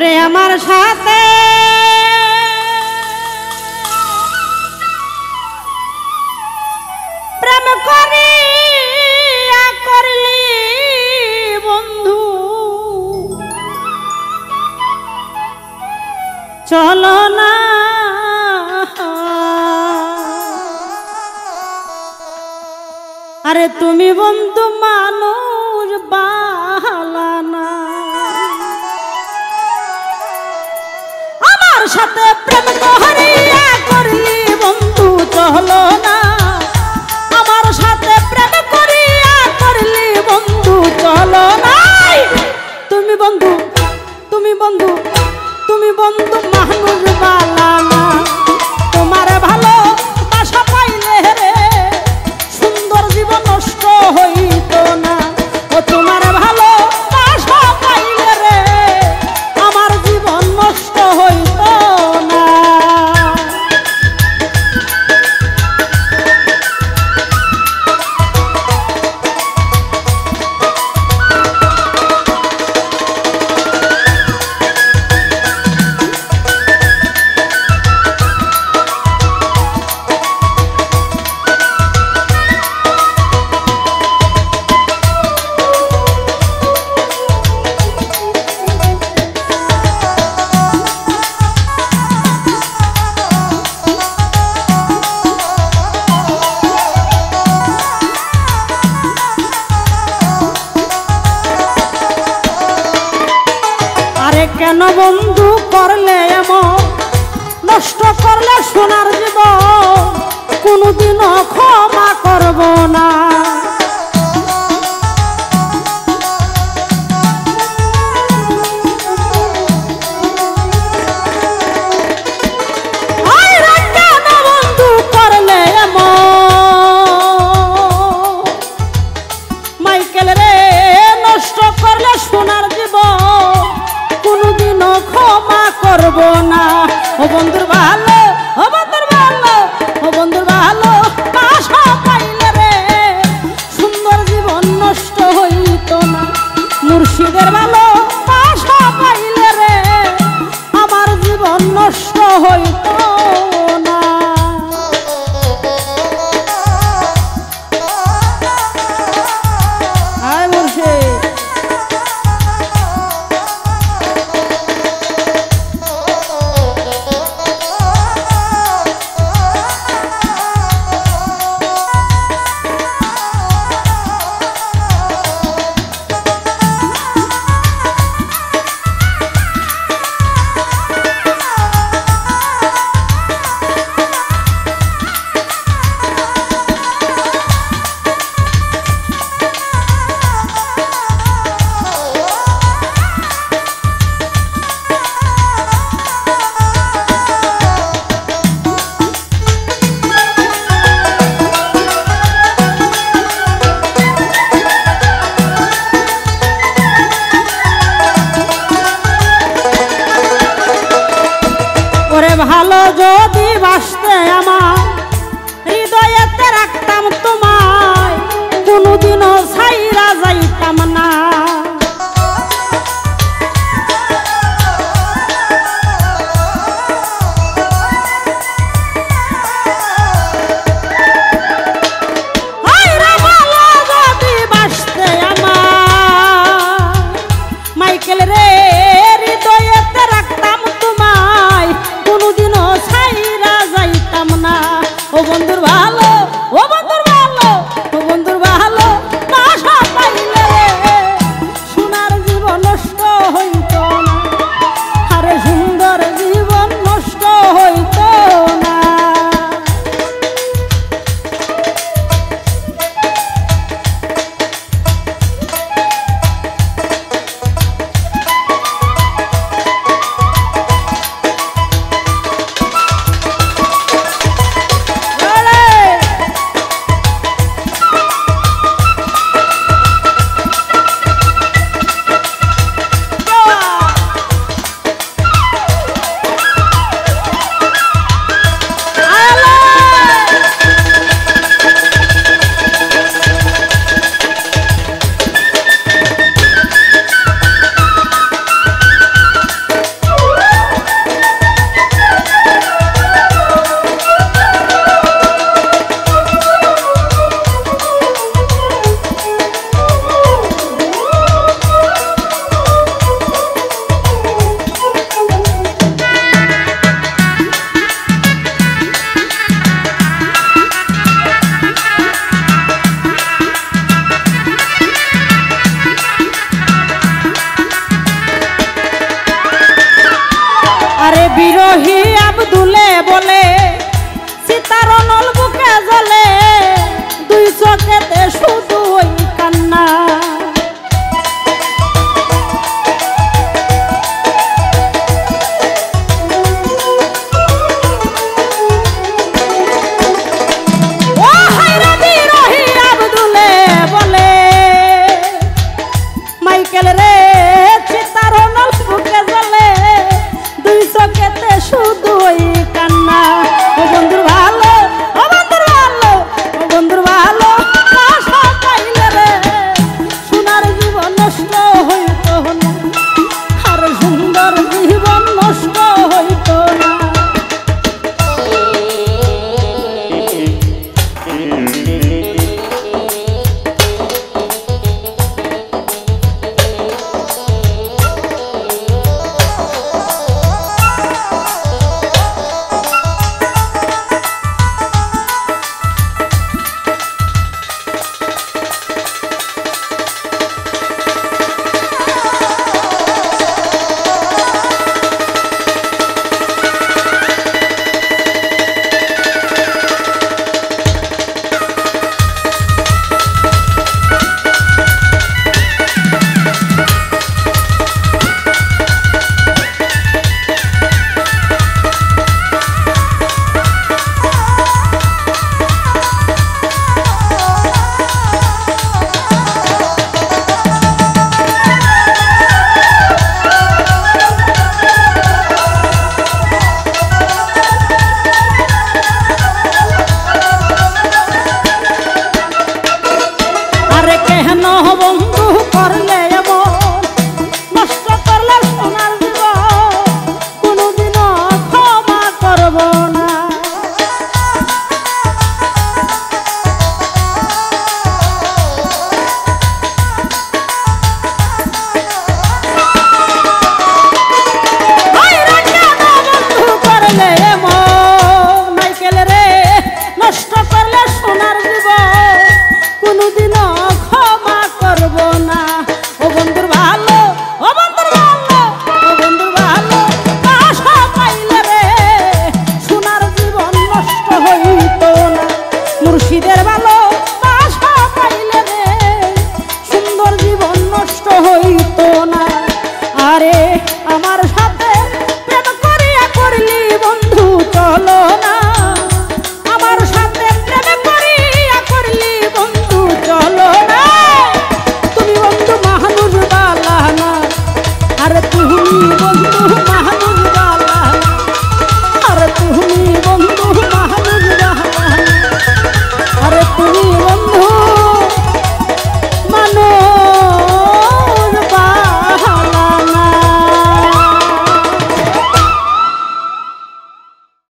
ওরে আমার সাথে প্রেম করিয়া করলি বন্ধু, চলো না আরে তুমি বন্ধু মানুষ বালানা, আমার সাথে প্রেম করিয়া করলি বন্ধু চলো না, আমার সাথে প্রেম করিয়া করলি বন্ধু চলো না। তুমি বন্ধু তুমি বন্ধু তুমি বন্ধু মানুষ বালানা, তোমার ভালো বাসা পাইলে রে সুন্দর জীবন নষ্ট হইত না। ও তোমার ভালো বাসা পাইলে রে আমার জীবন নষ্ট হইত না। কেন বন্ধু করলে এমন, নষ্ট করলে সোনার জীবন, কোনদিনও ক্ষমা করব না। কেন বন্ধু করলে এমন, মাইকেল রে নষ্ট করলে সোনার জীবন, কোনদিনও ক্ষমা করব না। ও বন্ধুর ভালো ও বন্ধুর ভালো ও বন্ধুর ভালো বাসা পাইলে রে সুন্দর জীবন নষ্ট হইত না। মুর্শিদের ভালো বাসা পাইলে রে আমার জীবন নষ্ট হইত না। আয় মুর্শিদ ভালো যদি বাসতে আমার হৃদয়েতে রাখতাম তোমায়, কোনদিনও ছাইরা যাইতাম না। ভালো যদি বাসতে আমার মাইকেল রে হৃদয়েতে রাখতাম তোমায়, কোনদিনও ছাইরা যাইতাম না। ও বন্ধুর ভালো ও বন্ধুর ভালো ও বন্ধুর ভালো বাসা পাইলে ওহি আব্দুলে বলে